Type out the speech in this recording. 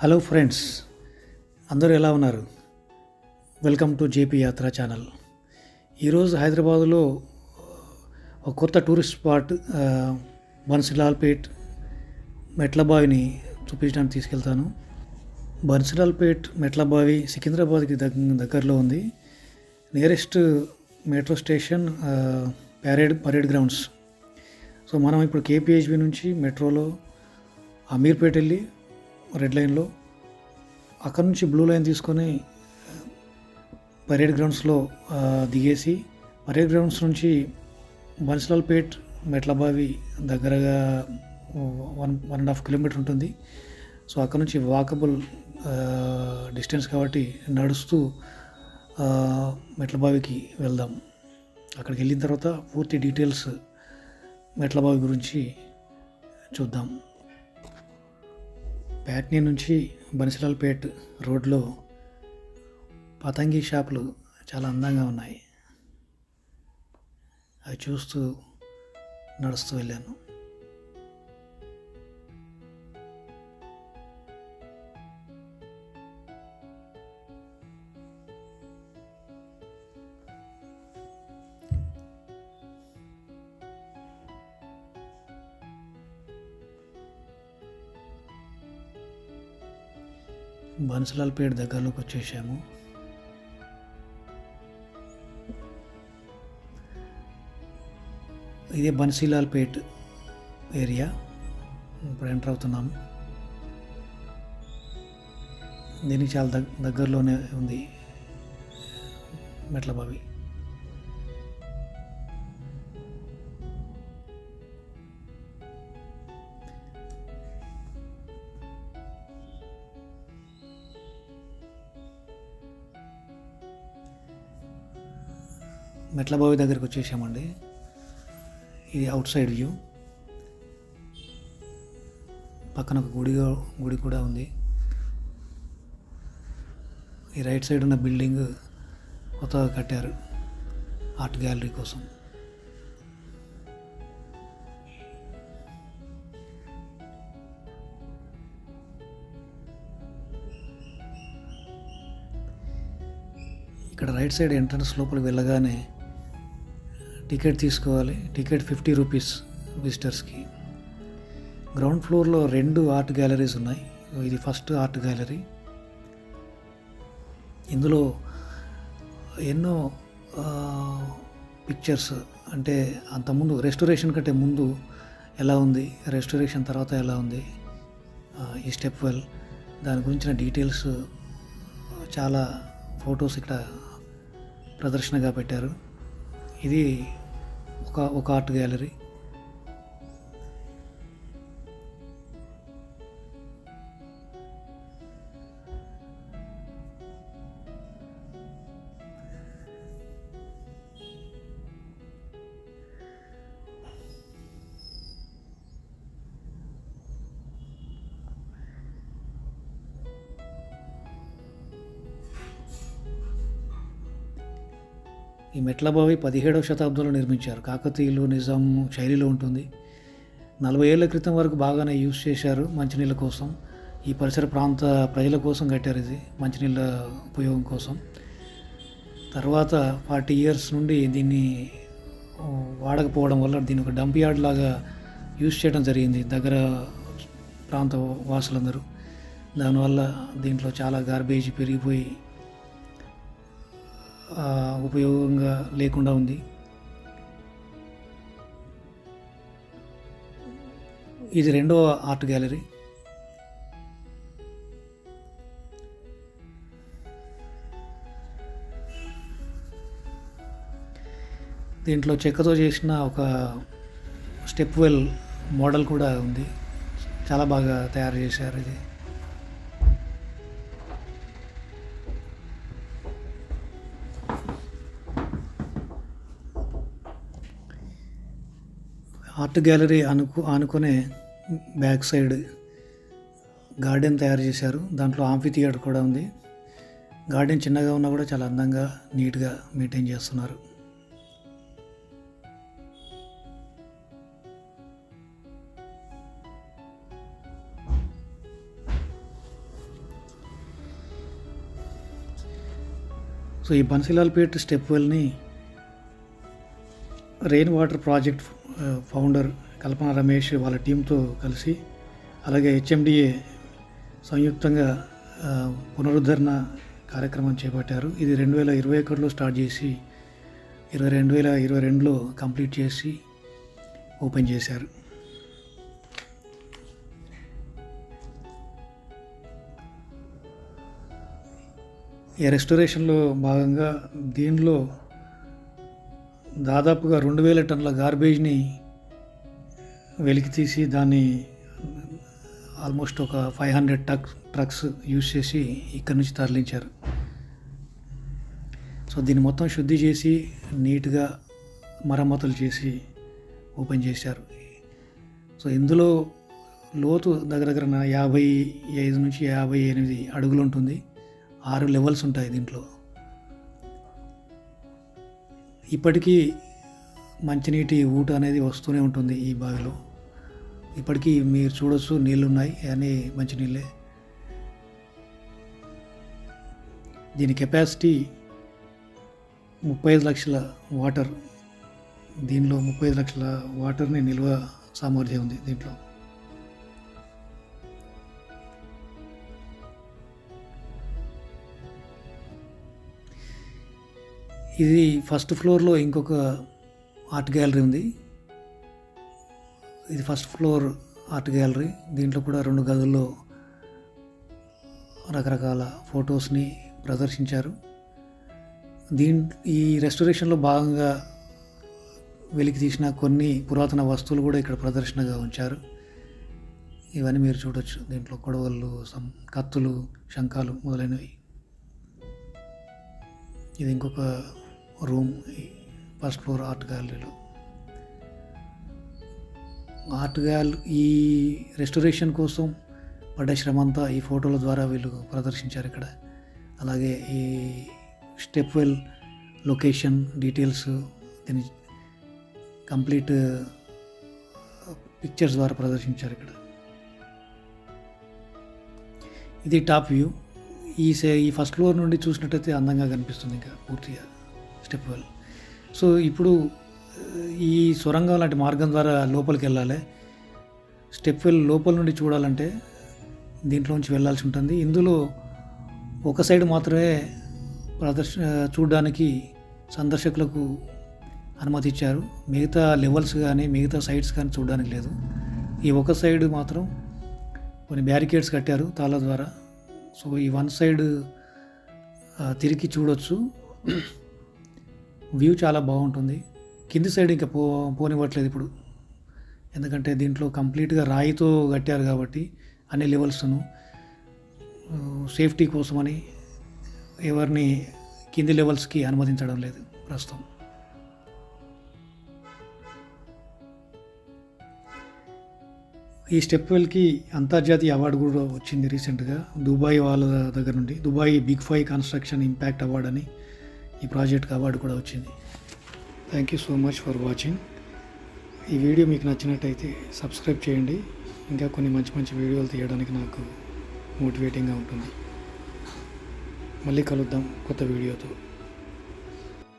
Hello friends, అందరూ ఎలా ఉన్నారు? వెల్కమ్ టు జేపీ యాత్ర ఛానల్. ఈరోజు హైదరాబాదులో ఒక కొత్త టూరిస్ట్ స్పాట్ బన్సిలాల్పేట్ మెట్లబావిని చూపించడానికి తీసుకెళ్తాను. బన్సిలాల్పేట్ మెట్లబావి సికింద్రాబాద్కి దగ్గరలో ఉంది. Nearest metro station parade grounds. So మనం ఇప్పుడు కేపీహెచ్బి నుంచి మెట్రోలో అమీర్పేట్ వెళ్ళి రెడ్ లైన్లో, అక్కడ నుంచి బ్లూ లైన్ తీసుకొని పరేడ్ గ్రౌండ్స్లో దిగేసి, పరేడ్ గ్రౌండ్స్ నుంచి బన్సిలాల్పేట్ మెట్లబావి దగ్గరగా 1.5 కిలోమీటర్ ఉంటుంది. సో అక్కడ నుంచి వాకబుల్ డిస్టెన్స్ కాబట్టి నడుస్తూ మెట్లబావికి వెళ్దాం. అక్కడికి వెళ్ళిన తర్వాత పూర్తి డీటెయిల్స్ మెట్లబావి గురించి చూద్దాం. ప్యాట్నీ నుంచి బన్సిలాల్పేట్ రోడ్లో పతంగి షాపులు చాలా అందంగా ఉన్నాయి. అవి చూస్తూ నడుస్తూ వెళ్ళాను. బన్సిలాల్పేట్ దగ్గరలోకి వచ్చేసాము. ఇదే బన్సిలాల్పేట్ ఏరియా. ఇప్పుడు ఎంటర్ అవుతున్నాము. దీనికి చాలా దగ్గరలోనే ఉంది మెట్లబావి. మెట్లబావి దగ్గరికి వచ్చేసామండి. ఇది అవుట్ సైడ్ వ్యూ. పక్కన ఒక గుడి కూడా ఉంది. ఈ రైట్ సైడ్ ఉన్న బిల్డింగ్ కొత్తగా కట్టారు ఆర్ట్ గ్యాలరీ కోసం. ఇక్కడ రైట్ సైడ్ ఎంట్రన్స్ లోపలికి వెళ్ళగానే టికెట్ తీసుకోవాలి. Ticket 50 rupees విజిటర్స్కి. గ్రౌండ్ ఫ్లోర్లో 2 ఆర్ట్ గ్యాలరీస్ ఉన్నాయి. ఇది ఫస్ట్ ఆర్ట్ గ్యాలరీ. ఇందులో ఎన్నో పిక్చర్స్, అంటే అంతకుముందు రెస్టోరేషన్ కంటే ముందు ఎలా ఉంది, రెస్టోరేషన్ తర్వాత ఎలా ఉంది, ఈ స్టెప్వెల్ దాని గురించిన డీటెయిల్స్ చాలా ఫొటోస్ ఇక్కడ ప్రదర్శనగా పెట్టారు. ఇది ఒక ఆర్ట్ గ్యాలరీ. ఈ మెట్లబావి 17వ శతాబ్దంలో నిర్మించారు. కాకతీయులు, నిజాం శైలిలో ఉంటుంది. 40 ఏళ్ల క్రితం వరకు బాగానే యూజ్ చేశారు మంచినీళ్ళ కోసం. ఈ పరిసర ప్రాంత ప్రజల కోసం కట్టారు ఇది, మంచినీళ్ళ ఉపయోగం కోసం. తర్వాత 40 ఇయర్స్ నుండి దీన్ని వాడకపోవడం వల్ల దీన్ని ఒక డంప్ యార్డ్ లాగా యూజ్ చేయడం జరిగింది దగ్గర ప్రాంత వాసులందరూ. దానివల్ల దీంట్లో చాలా గార్బేజ్ పెరిగిపోయి ఉపయోగంగా లేకుండా ఉంది. ఇది 2వ ఆర్ట్ గ్యాలరీ. దీంట్లో చెక్కతో చేసిన ఒక స్టెప్వెల్ మోడల్ కూడా ఉంది. చాలా బాగా తయారు చేశారు ఇది. ఆర్ట్ గ్యాలరీ ఆనుకునే బ్యాక్ సైడ్ గార్డెన్ తయారు చేశారు. దాంట్లో ఆంఫీ థియేటర్ కూడా ఉంది. గార్డెన్ చిన్నగా ఉన్నా కూడా చాలా అందంగా, నీట్గా మెయింటైన్ చేస్తున్నారు. సో ఈ బన్సిలాల్పేట్ స్టెప్వెల్ని rain water project founder Kalpana Ramesh వాళ్ళ టీంతో కలిసి, అలాగే హెచ్ఎండిఏ సంయుక్తంగా పునరుద్ధరణ కార్యక్రమం చేపట్టారు. ఇది 2021లో స్టార్ట్ చేసి 2022లో కంప్లీట్ చేసి ఓపెన్ చేశారు. ఈ రెస్టోరేషన్లో భాగంగా దీనిలో దాదాపుగా 2000 టన్నుల గార్బేజ్ని వెలికి తీసి దాన్ని ఆల్మోస్ట్ ఒక 500 ట్రక్స్ యూజ్ చేసి ఇక్కడి నుంచి తరలించారు. సో దీన్ని మొత్తం శుద్ధి చేసి నీట్గా మరమ్మతులు చేసి ఓపెన్ చేశారు. సో ఇందులో లోతు దగ్గర 55 నుంచి 58 అడుగులు ఉంటుంది. 6 లెవెల్స్ ఉంటాయి దీంట్లో. ఇప్పటికీ మంచినీటి ఊట అనేది వస్తూనే ఉంటుంది ఈ బావిలో. ఇప్పటికీ మీరు చూడొచ్చు, నీళ్ళు ఉన్నాయి, అన్నీ మంచినీళ్ళే. దీని కెపాసిటీ 35 లక్షల వాటర్. దీనిలో 35 లక్షల వాటర్ని నిల్వ సామర్థ్యం ఉంది దీంట్లో. ఇది ఫస్ట్ ఫ్లోర్లో ఇంకొక ఆర్ట్ గ్యాలరీ ఉంది. ఇది ఫస్ట్ ఫ్లోర్ ఆర్ట్ గ్యాలరీ. దీంట్లో కూడా 2 గదుల్లో రకరకాల ఫొటోస్ని ప్రదర్శించారు. ఈ రెస్టోరేషన్లో భాగంగా వెలికి తీసిన కొన్ని పురాతన వస్తువులు కూడా ఇక్కడ ప్రదర్శనగా ఉంచారు. ఇవన్నీ మీరు చూడొచ్చు. దీంట్లో కొడవళ్ళు, కత్తులు, శంఖాలు మొదలైనవి. ఇది ఇంకొక రూమ్ ఫస్ట్ ఫ్లోర్ ఆర్ట్ గ్యాలరీలో. ఈ రెస్టోరేషన్ కోసం పడ్డ శ్రమంతా ఈ ఫోటోల ద్వారా వీళ్ళు ప్రదర్శించారు ఇక్కడ. అలాగే ఈ స్టెప్వెల్ లొకేషన్ డీటెయిల్స్ దీని కంప్లీట్ పిక్చర్స్ ద్వారా ప్రదర్శించారు ఇక్కడ. ఇది టాప్ వ్యూ. ఈ ఫస్ట్ ఫ్లోర్ నుండి చూసినట్టయితే అందంగా కనిపిస్తుంది ఇంకా పూర్తిగా స్టెప్వెల్. సో ఇప్పుడు ఈ సొరంగం లాంటి మార్గం ద్వారా లోపలికి వెళ్ళాలి. స్టెప్వెల్ లోపల నుండి చూడాలంటే దీంట్లోంచి వెళ్ళాల్సి ఉంటుంది. ఇందులో ఒక సైడ్ మాత్రమే చూడడానికి సందర్శకులకు అనుమతి ఇచ్చారు. మిగతా లెవెల్స్ కానీ మిగతా సైడ్స్ కానీ చూడడానికి లేదు. ఈ ఒక సైడ్ మాత్రం కొన్ని బ్యారికేడ్స్ కట్టారు తాళ ద్వారా. సో ఈ వన్ సైడ్ తిరిగి చూడొచ్చు. వ్యూ చాలా బాగుంటుంది. కింది సైడ్ ఇంకా పోనివ్వట్లేదు ఇప్పుడు, ఎందుకంటే దీంట్లో కంప్లీట్గా రాయితో కట్టారు కాబట్టి అన్ని లెవెల్స్ను సేఫ్టీ కోసమని ఎవరిని కింది లెవెల్స్కి అనుమతించడం లేదు ప్రస్తుతం. ఈ స్టెప్వెల్కి అంతర్జాతీయ అవార్డు కూడా వచ్చింది రీసెంట్గా దుబాయ్ వాళ్ళ దగ్గర నుండి. Dubai big 5 construction impact award అని ఈ ప్రాజెక్ట్కి అవార్డు కూడా వచ్చింది. Thank you so much for watching. ఈ వీడియో మీకు నచ్చినట్టయితే సబ్స్క్రైబ్ చేయండి. ఇంకా కొన్ని మంచి మంచి వీడియోలు తీయడానికి నాకు మోటివేటింగ్గా ఉంటుంది. మళ్ళీ కలుద్దాం కొత్త వీడియోతో.